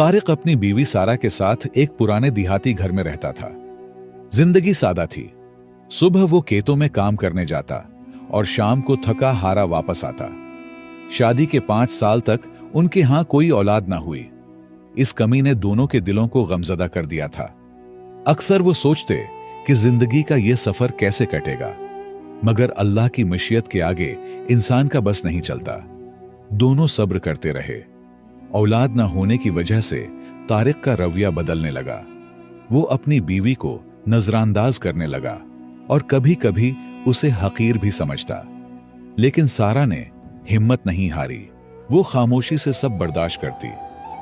तारिक अपनी बीवी सारा के साथ एक पुराने देहाती घर में रहता था। जिंदगी सादा थी। सुबह वो खेतों में काम करने जाता और शाम को थका हारा वापस आता। शादी के 5 साल तक उनके यहां कोई औलाद ना हुई। इस कमी ने दोनों के दिलों को गमजदा कर दिया था। अक्सर वो सोचते कि जिंदगी का ये सफर कैसे कटेगा, मगर अल्लाह की मशीयत के आगे इंसान का बस नहीं चलता। दोनों सब्र करते रहे। औलाद न होने की वजह से तारिक का रवैया बदलने लगा। वो अपनी बीवी को नजरअंदाज करने लगा और कभी कभी उसे हकीर भी समझता। लेकिन सारा ने हिम्मत नहीं हारी। वो खामोशी से सब बर्दाश्त करती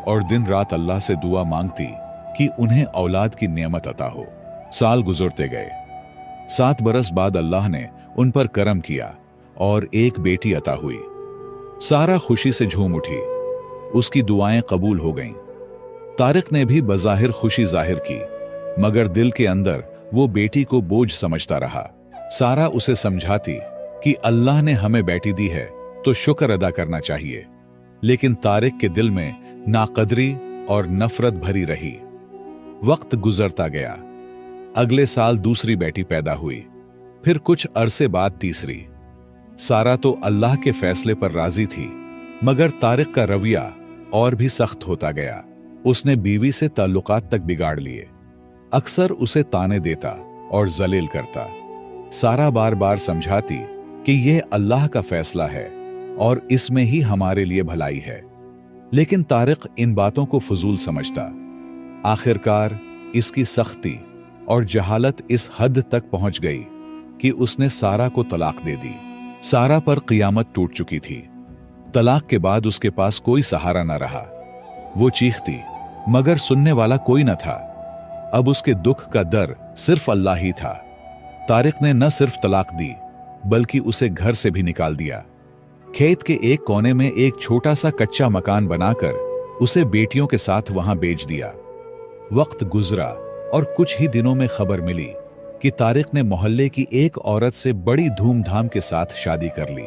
और दिन रात अल्लाह से दुआ मांगती कि उन्हें औलाद की नेमत अता हो। साल गुजरते गए। 7 बरस बाद अल्लाह ने उन पर करम किया और एक बेटी अता हुई। सारा खुशी से झूम उठी। उसकी दुआएं कबूल हो गईं। तारिक ने भी बज़ाहिर खुशी जाहिर की, मगर दिल के अंदर वो बेटी को बोझ समझता रहा। सारा उसे समझाती कि अल्लाह ने हमें बेटी दी है तो शुक्र अदा करना चाहिए, लेकिन तारिक के दिल में नाकदरी और नफरत भरी रही। वक्त गुजरता गया। अगले साल दूसरी बेटी पैदा हुई, फिर कुछ अरसे बाद तीसरी। सारा तो अल्लाह के फैसले पर राजी थी, मगर तारिक का रवैया और भी सख्त होता गया। उसने बीवी से ताल्लुकात तक बिगाड़ लिए। अक्सर उसे ताने देता और जलील करता। सारा बार बार समझाती कि यह अल्लाह का फैसला है और इसमें ही हमारे लिए भलाई है, लेकिन तारिक इन बातों को फजूल समझता। आखिरकार इसकी सख्ती और जहालत इस हद तक पहुंच गई कि उसने सारा को तलाक दे दी। सारा पर क़ियामत टूट चुकी थी। तलाक के बाद उसके पास कोई सहारा न रहा। वो चीखती, मगर सुनने वाला कोई न था। अब उसके दुख का दर सिर्फ अल्लाह ही था। तारिक ने न सिर्फ तलाक दी, बल्कि उसे घर से भी निकाल दिया। खेत के एक कोने में एक छोटा सा कच्चा मकान बनाकर उसे बेटियों के साथ वहां बेच दिया। वक्त गुजरा और कुछ ही दिनों में खबर मिली कि तारिक ने मोहल्ले की एक औरत से बड़ी धूमधाम के साथ शादी कर ली।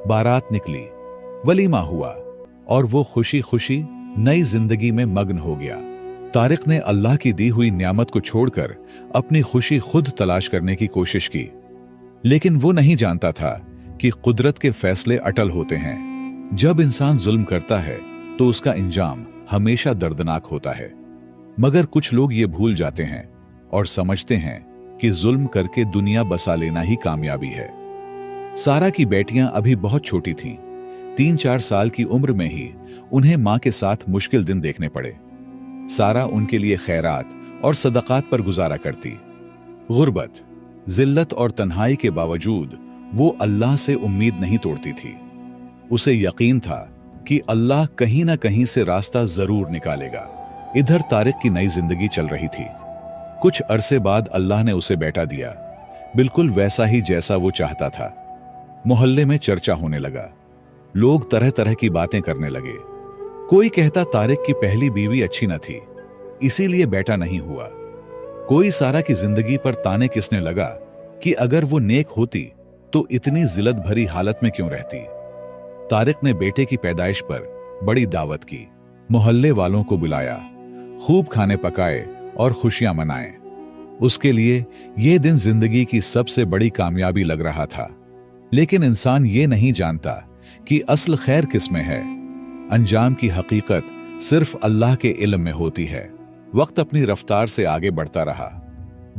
बारात निकली, वलीमा हुआ और वो खुशी खुशी नई जिंदगी में मग्न हो गया। तारिक ने अल्लाह की दी हुई नियामत को छोड़कर अपनी खुशी खुद तलाश करने की कोशिश की, लेकिन वो नहीं जानता था कि कुदरत के फैसले अटल होते हैं। जब इंसान जुल्म करता है तो उसका इंजाम हमेशा दर्दनाक होता है, मगर कुछ लोग ये भूल जाते हैं और समझते हैं कि जुल्म करके दुनिया बसा लेना ही कामयाबी है। सारा की बेटियां अभी बहुत छोटी थीं। 3-4 साल की उम्र में ही उन्हें मां के साथ मुश्किल दिन देखने पड़े। सारा उनके लिए खैरात और सदकात पर गुजारा करती। गुर्बत, जिल्लत और तन्हाई के बावजूद वो अल्लाह से उम्मीद नहीं तोड़ती थी। उसे यकीन था कि अल्लाह कहीं ना कहीं से रास्ता जरूर निकालेगा। इधर तारिक की नई जिंदगी चल रही थी। कुछ अरसे बाद अल्लाह ने उसे बेटा दिया, बिल्कुल वैसा ही जैसा वो चाहता था। मोहल्ले में चर्चा होने लगा। लोग तरह तरह की बातें करने लगे। कोई कहता तारिक की पहली बीवी अच्छी न थी, इसीलिए बेटा नहीं हुआ। कोई सारा की जिंदगी पर ताने किसने लगा कि अगर वो नेक होती तो इतनी जिल्लत भरी हालत में क्यों रहती। तारिक ने बेटे की पैदाइश पर बड़ी दावत की। मोहल्ले वालों को बुलाया, खूब खाने पकाए और खुशियां मनाए। उसके लिए यह दिन जिंदगी की सबसे बड़ी कामयाबी लग रहा था। लेकिन इंसान ये नहीं जानता कि असल खैर किसमें है। अंजाम की हकीकत सिर्फ अल्लाह के इल्म में होती है। वक्त अपनी रफ्तार से आगे बढ़ता रहा।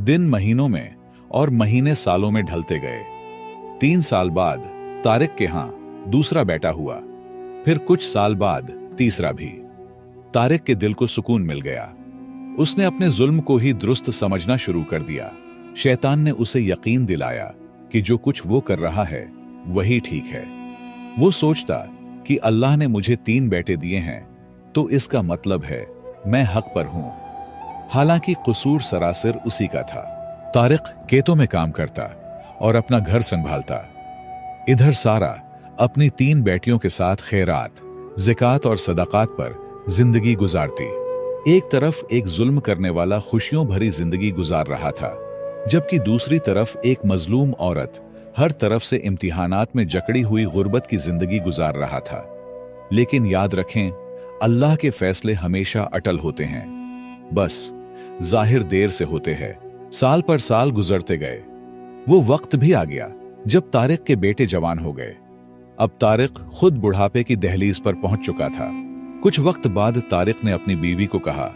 दिन महीनों में और महीने सालों में ढलते गए। 3 साल बाद तारिक के यहां दूसरा बेटा हुआ, फिर कुछ साल बाद तीसरा भी। तारिक के दिल को सुकून मिल गया। उसने अपने जुल्म को ही दुरुस्त समझना शुरू कर दिया। शैतान ने उसे यकीन दिलाया कि जो कुछ वो कर रहा है वही ठीक है। वो सोचता कि अल्लाह ने मुझे 3 बेटे दिए हैं तो इसका मतलब है मैं हक पर हूं। हालांकि कसूर सरासर उसी का था। तारिक खेतों में काम करता और अपना घर संभालता। इधर सारा अपनी 3 बेटियों के साथ खैरात, ज़िकात और सदकात पर जिंदगी गुजारती। एक तरफ एक जुल्म करने वाला खुशियों भरी जिंदगी गुजार रहा था, जबकि दूसरी तरफ एक मजलूम औरत हर तरफ से इम्तिहानात में जकड़ी हुई गुर्बत की जिंदगी गुजार रहा था। लेकिन याद रखें, अल्लाह के फैसले हमेशा अटल होते हैं, बस जाहिर देर से होते हैं। साल पर साल गुजरते गए। वो वक्त भी आ गया जब तारिक के बेटे जवान हो गए। अब तारिक खुद बुढ़ापे की दहलीज पर पहुंच चुका था। कुछ वक्त बाद तारिक ने अपनी बीवी को कहा,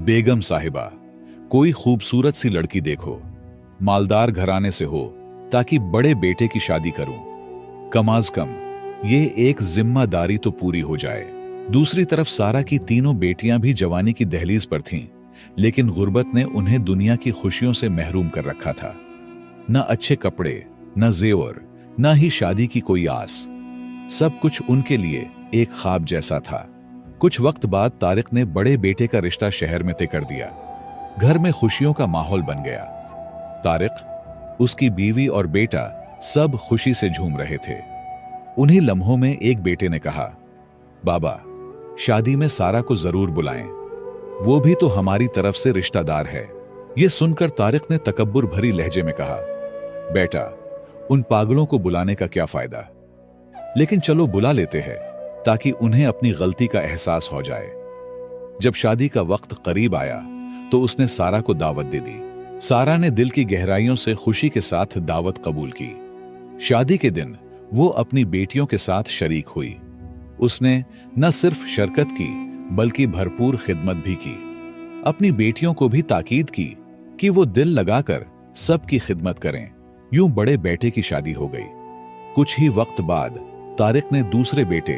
बेगम साहिबा, कोई खूबसूरत सी लड़की देखो, मालदार घराने से हो, ताकि बड़े बेटे की शादी करूं। कम आज कम ये एक जिम्मेदारी तो पूरी हो जाए। दूसरी तरफ सारा की तीनों बेटियां भी जवानी की दहलीज पर थीं, लेकिन गुर्बत ने उन्हें दुनिया की खुशियों से महरूम कर रखा था। न अच्छे कपड़े, न जेवर, न ही शादी की कोई आस। सब कुछ उनके लिए एक ख्वाब जैसा था। कुछ वक्त बाद तारिक ने बड़े बेटे का रिश्ता शहर में तय कर दिया। घर में खुशियों का माहौल बन गया। तारिक, उसकी बीवी और बेटा सब खुशी से झूम रहे थे। उन्हीं लम्हों में एक बेटे ने कहा, बाबा, शादी में सारा को जरूर बुलाएं, वो भी तो हमारी तरफ से रिश्तेदार है। यह सुनकर तारिक ने तकब्बुर भरी लहजे में कहा, बेटा, उन पागलों को बुलाने का क्या फायदा, लेकिन चलो बुला लेते हैं ताकि उन्हें अपनी गलती का एहसास हो जाए। जब शादी का वक्त करीब आया तो उसने सारा को दावत दे दी। सारा ने दिल की गहराइयों से खुशी के साथ दावत कबूल की। शादी के दिन वो अपनी बेटियों के साथ शरीक हुई। उसने न सिर्फ शिरकत की बल्कि भरपूर खिदमत भी की। अपनी बेटियों को भी ताकीद की कि वो दिल लगाकर सबकी खिदमत करें। यूं बड़े बेटे की शादी हो गई। कुछ ही वक्त बाद तारिक ने दूसरे बेटे,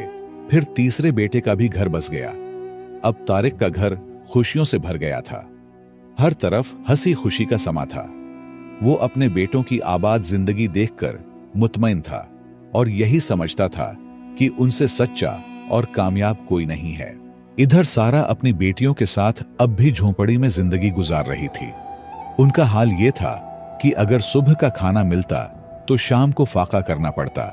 फिर तीसरे बेटे का भी घर बस गया। अब तारिक का घर खुशियों से भर गया था। हर तरफ हंसी खुशी का समा था। वो अपने बेटों की आबाद जिंदगी देखकर मुतमईन था और यही समझता था कि उनसे सच्चा और कामयाब कोई नहीं है। इधर सारा अपनी बेटियों के साथ अब भी झोंपड़ी में जिंदगी गुजार रही थी। उनका हाल यह था कि अगर सुबह का खाना मिलता तो शाम को फाका करना पड़ता,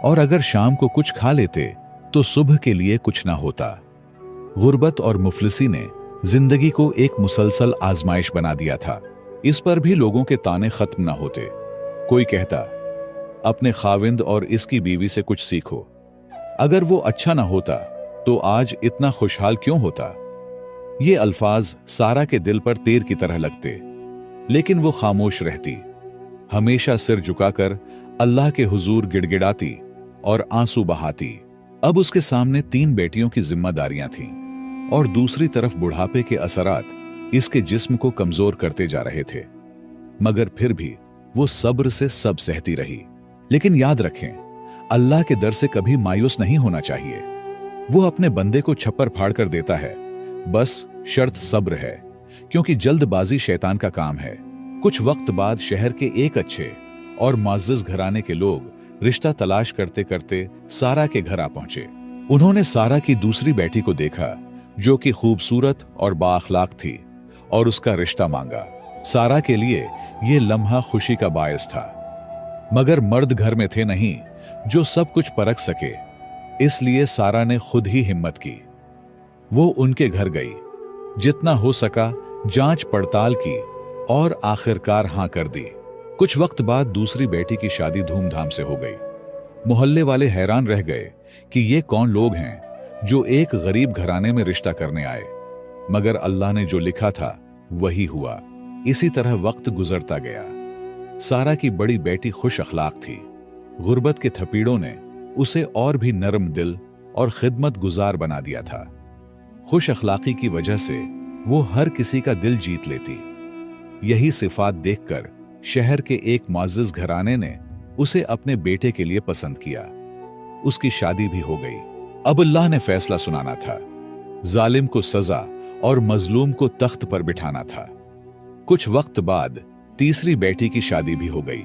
और अगर शाम को कुछ खा लेते तो सुबह के लिए कुछ ना होता। गुर्बत और मुफलिसी ने जिंदगी को एक मुसलसल आजमाइश बना दिया था। इस पर भी लोगों के ताने खत्म ना होते। कोई कहता, अपने खाविंद और इसकी बीवी से कुछ सीखो, अगर वो अच्छा ना होता तो आज इतना खुशहाल क्यों होता। ये अल्फाज सारा के दिल पर तीर की तरह लगते, लेकिन वो खामोश रहती, हमेशा सिर झुकाकर अल्लाह के हुजूर गिड़गिड़ाती और आंसू बहाती। अब उसके सामने 3 बेटियों की जिम्मेदारियां थीं और दूसरी तरफ बुढ़ापे के असरात इसके जिस्म को कमजोर करते जा रहे थे। मगर फिर भी वो सब्र से सब सहती रही। लेकिन याद रखें, अल्लाह के दर से कभी मायूस नहीं होना चाहिए। वो अपने बंदे को छप्पर फाड़ कर देता है, बस शर्त सब्र है, क्योंकि जल्दबाजी शैतान का काम है। कुछ वक्त बाद शहर के एक अच्छे और मुअज़्ज़ज़ घराने के लोग रिश्ता तलाश करते करते सारा के घर आ पहुंचे। उन्होंने सारा की दूसरी बेटी को देखा जो कि खूबसूरत और बाअखलाक थी और उसका रिश्ता मांगा। सारा के लिए यह लम्हा खुशी का बायस था, मगर मर्द घर में थे नहीं जो सब कुछ परख सके। इसलिए सारा ने खुद ही हिम्मत की। वो उनके घर गई, जितना हो सका जांच पड़ताल की और आखिरकार हां कर दी। कुछ वक्त बाद दूसरी बेटी की शादी धूमधाम से हो गई। मोहल्ले वाले हैरान रह गए कि ये कौन लोग हैं जो एक गरीब घराने में रिश्ता करने आए। मगर अल्लाह ने जो लिखा था वही हुआ। इसी तरह वक्त गुजरता गया। सारा की बड़ी बेटी खुश अखलाक थी। गुर्बत के थपीड़ों ने उसे और भी नरम दिल और खिदमत गुजार बना दिया था। खुश अखलाकी की वजह से वो हर किसी का दिल जीत लेती। यही सिफात देखकर शहर के एक मुअज़्ज़ज़ घराने ने उसे अपने बेटे के लिए पसंद किया। उसकी शादी भी हो गई। अब अल्लाह ने फैसला सुनाना था। जालिम को सजा और मजलूम को तख्त पर बिठाना था। कुछ वक्त बाद तीसरी बेटी की शादी भी हो गई।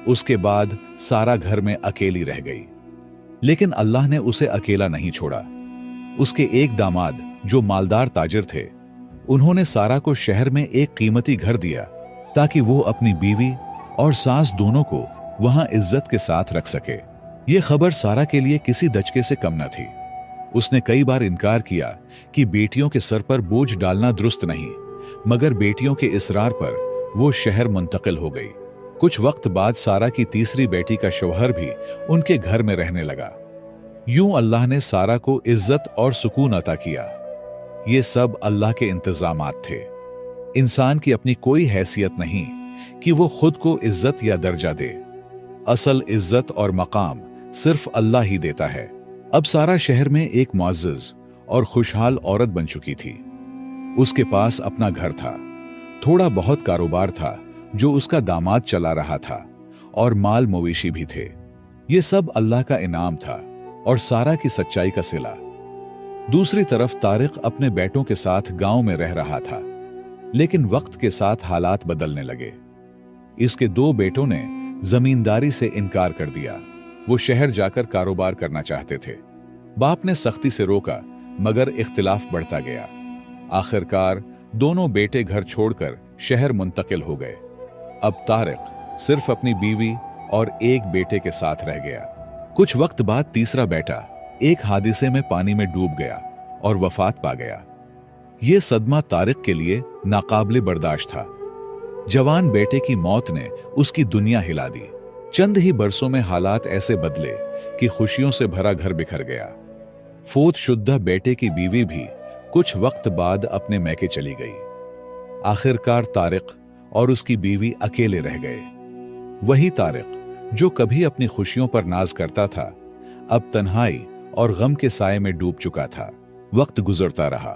उसके बाद सारा घर में अकेली रह गई। लेकिन अल्लाह ने उसे अकेला नहीं छोड़ा। उसके एक दामाद जो मालदार ताजिर थे, उन्होंने सारा को शहर में एक कीमती घर दिया ताकि वो अपनी बीवी और सास दोनों को वहां इज्जत के साथ रख सके। ये खबर सारा के लिए किसी दचके से कम न थी। उसने कई बार इनकार किया कि बेटियों के सर पर बोझ डालना दुरुस्त नहीं, मगर बेटियों के इसरार पर वो शहर मुंतकिल हो गई। कुछ वक्त बाद सारा की तीसरी बेटी का शौहर भी उनके घर में रहने लगा। यूं अल्लाह ने सारा को इज्जत और सुकून अता किया। ये सब अल्लाह के इंतजामात थे। इंसान की अपनी कोई हैसियत नहीं कि वो खुद को इज्जत या दर्जा दे। असल इज्जत और मकाम सिर्फ अल्लाह ही देता है। अब सारा शहर में एक मुअज़्ज़ज़ और खुशहाल औरत बन चुकी थी। उसके पास अपना घर था, थोड़ा बहुत कारोबार था जो उसका दामाद चला रहा था, और माल मवेशी भी थे। ये सब अल्लाह का इनाम था और सारा की सच्चाई का सिला। दूसरी तरफ तारिक अपने बेटों के साथ गांव में रह रहा था, लेकिन वक्त के साथ हालात बदलने लगे। इसके 2 बेटों ने जमींदारी से इनकार कर दिया। वो शहर जाकर कारोबार करना चाहते थे। बाप ने सख्ती से रोका, मगर इख्तिलाफ बढ़ता गया। आखिरकार दोनों बेटे घर छोड़कर शहर मुंतकिल हो गए। अब तारिक सिर्फ अपनी बीवी और एक बेटे के साथ रह गया। कुछ वक्त बाद तीसरा बेटा एक हादसे में पानी में डूब गया और वफात पा गया। यह सदमा तारिक के लिए नाकाबिले बर्दाश्त था। जवान बेटे की मौत ने उसकी दुनिया हिला दी। चंद ही बरसों में हालात ऐसे बदले कि खुशियों से भरा घर बिखर गया। फोत शुद्धा बेटे की बीवी भी कुछ वक्त बाद अपने मैके चली गई। आखिरकार तारिक और उसकी बीवी अकेले रह गए। वही तारिक जो कभी अपनी खुशियों पर नाज करता था, अब तन्हाई और गम के साए में डूब चुका था। वक्त गुजरता रहा।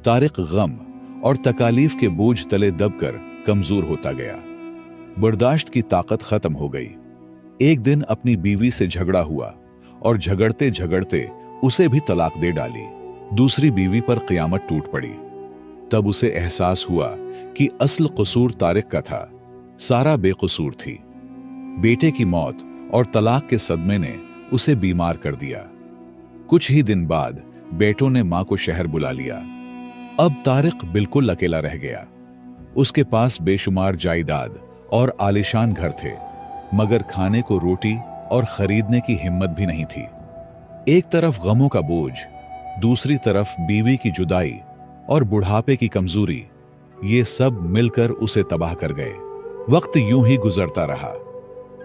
तारिक गम और तकालीफ के बोझ तले दबकर कमजोर होता गया। बर्दाश्त की ताकत खत्म हो गई। एक दिन अपनी बीवी से झगड़ा हुआ और झगड़ते झगड़ते उसे भी तलाक दे डाली। दूसरी बीवी पर क़यामत टूट पड़ी। तब उसे एहसास हुआ कि असल कसूर तारिक का था, सारा बेकसूर थी। बेटे की मौत और तलाक के सदमे ने उसे बीमार कर दिया। कुछ ही दिन बाद बेटों ने मां को शहर बुला लिया। अब तारिक बिल्कुल अकेला रह गया। उसके पास बेशुमार जायदाद और आलीशान घर थे, मगर खाने को रोटी और खरीदने की हिम्मत भी नहीं थी। एक तरफ गमों का बोझ, दूसरी तरफ बीवी की जुदाई और बुढ़ापे की कमजोरी, ये सब मिलकर उसे तबाह कर गए। वक्त यूं ही गुजरता रहा।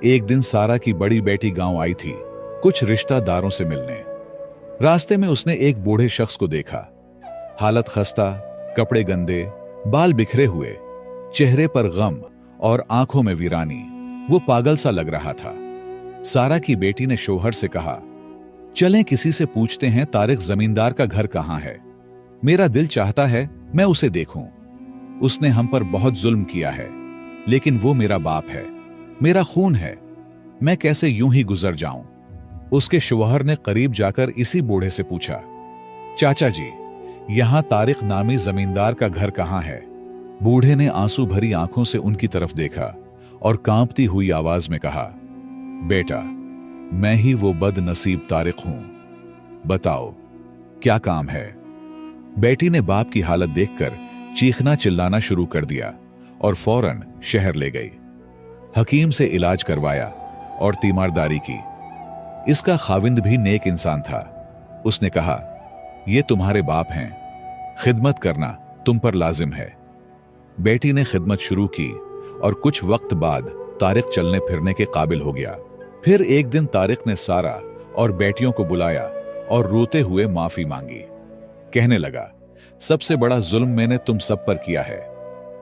एक दिन सारा की बड़ी बेटी गांव आई थी कुछ रिश्तेदारों से मिलने। रास्ते में उसने एक बूढ़े शख्स को देखा। हालत खस्ता, कपड़े गंदे, बाल बिखरे हुए, चेहरे पर गम और आंखों में वीरानी। वो पागल सा लग रहा था। सारा की बेटी ने शौहर से कहा, चलें किसी से पूछते हैं तारिक जमींदार का घर कहां है। मेरा दिल चाहता है मैं उसे देखूं। उसने हम पर बहुत जुल्म किया है, लेकिन वो मेरा बाप है, मेरा खून है। मैं कैसे यूं ही गुजर जाऊं। उसके शौहर ने करीब जाकर इसी बूढ़े से पूछा, चाचा जी, यहां तारिक नामी जमींदार का घर कहां है। बूढ़े ने आंसू भरी आंखों से उनकी तरफ देखा और कांपती हुई आवाज में कहा, बेटा, मैं ही वो बदनसीब तारिक हूं। बताओ क्या काम है। बेटी ने बाप की हालत देखकर चीखना चिल्लाना शुरू कर दिया और फौरन शहर ले गई। हकीम से इलाज करवाया और तीमारदारी की। इसका खाविंद भी नेक इंसान था। उसने कहा, ये तुम्हारे बाप हैं, खिदमत करना तुम पर लाजिम है। बेटी ने खिदमत शुरू की और कुछ वक्त बाद तारिक चलने फिरने के काबिल हो गया। फिर एक दिन तारिक ने सारा और बेटियों को बुलाया और रोते हुए माफी मांगी। कहने लगा, सबसे बड़ा जुल्म मैंने तुम सब पर किया है।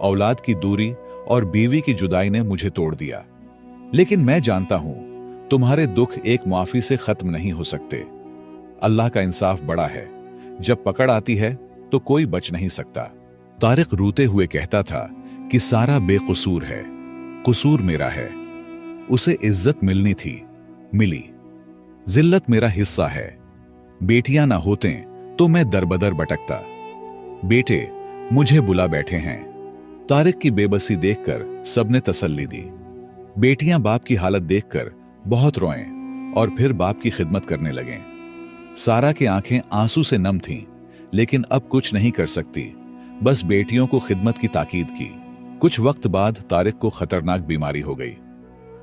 औलाद की दूरी और बीवी की जुदाई ने मुझे तोड़ दिया। लेकिन मैं जानता हूं तुम्हारे दुख एक माफी से खत्म नहीं हो सकते। अल्लाह का इंसाफ बड़ा है, जब पकड़ आती है तो कोई बच नहीं सकता। तारिक रोते हुए कहता था कि सारा बेकसूर है, कसूर मेरा है। उसे इज्जत मिलनी थी, मिली। जिल्लत मेरा हिस्सा है। बेटियां ना होते तो मैं दरबदर भटकता। बेटे मुझे बुला बैठे हैं। तारिक की बेबसी देखकर सबने तसल्ली दी। बेटियां बाप की हालत देखकर बहुत रोएं और फिर बाप की खिदमत करने लगें। सारा की आंखें आंसू से नम थीं, लेकिन अब कुछ नहीं कर सकती, बस बेटियों को खिदमत की ताकीद की। कुछ वक्त बाद तारिक को खतरनाक बीमारी हो गई।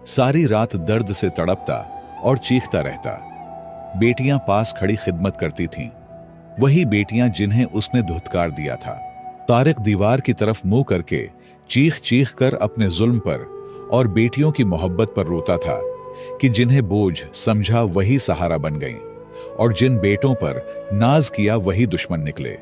सारी रात दर्द से तड़पता और चीखता रहता। बेटियां पास खड़ी खिदमत करती थीं, वही बेटियां जिन्हें उसने धुतकार दिया था। तारिक दीवार की तरफ मुंह करके चीख चीख कर अपने जुल्म पर और बेटियों की मोहब्बत पर रोता था कि जिन्हें बोझ समझा वही सहारा बन गईं और जिन बेटों पर नाज किया वही दुश्मन निकले।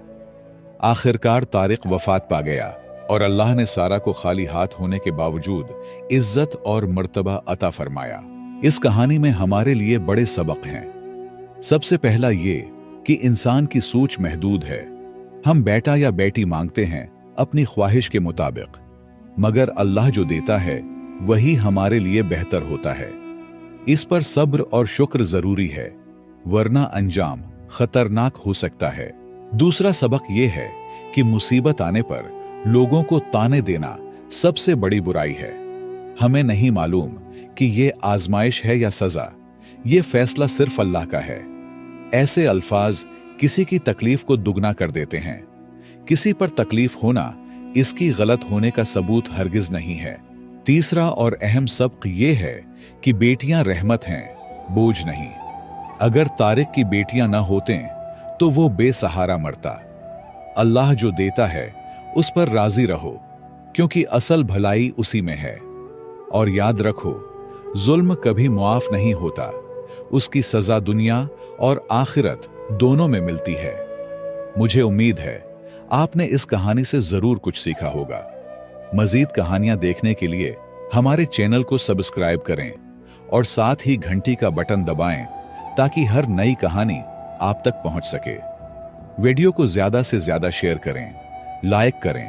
आखिरकार तारिक वफात पा गया और अल्लाह ने सारा को खाली हाथ होने के बावजूद इज्जत और मर्तबा अता फरमाया। इस कहानी में हमारे लिए बड़े सबक हैं। सबसे पहला ये कि इंसान की सोच महदूद है। हम बेटा या बेटी मांगते हैं अपनी ख्वाहिश के मुताबिक, मगर अल्लाह जो देता है वही हमारे लिए बेहतर होता है। इस पर सब्र और शुक्र जरूरी है, वरना अंजाम खतरनाक हो सकता है। दूसरा सबक यह है कि मुसीबत आने पर लोगों को ताने देना सबसे बड़ी बुराई है। हमें नहीं मालूम कि ये आजमाइश है या सजा, ये फैसला सिर्फ अल्लाह का है। ऐसे अल्फाज किसी की तकलीफ को दुगना कर देते हैं। किसी पर तकलीफ होना इसकी गलत होने का सबूत हरगिज नहीं है। तीसरा और अहम सबक ये है कि बेटियां रहमत हैं, बोझ नहीं। अगर तारिक की बेटियां ना होते तो वो बेसहारा मरता। अल्लाह जो देता है उस पर राजी रहो, क्योंकि असल भलाई उसी में है। और याद रखो, जुल्म कभी मुआफ नहीं होता, उसकी सजा दुनिया और आखिरत दोनों में मिलती है। मुझे उम्मीद है आपने इस कहानी से जरूर कुछ सीखा होगा। मजीद कहानियां देखने के लिए हमारे चैनल को सब्सक्राइब करें और साथ ही घंटी का बटन दबाएं ताकि हर नई कहानी आप तक पहुंच सके। वीडियो को ज्यादा से ज्यादा शेयर करें, लाइक करें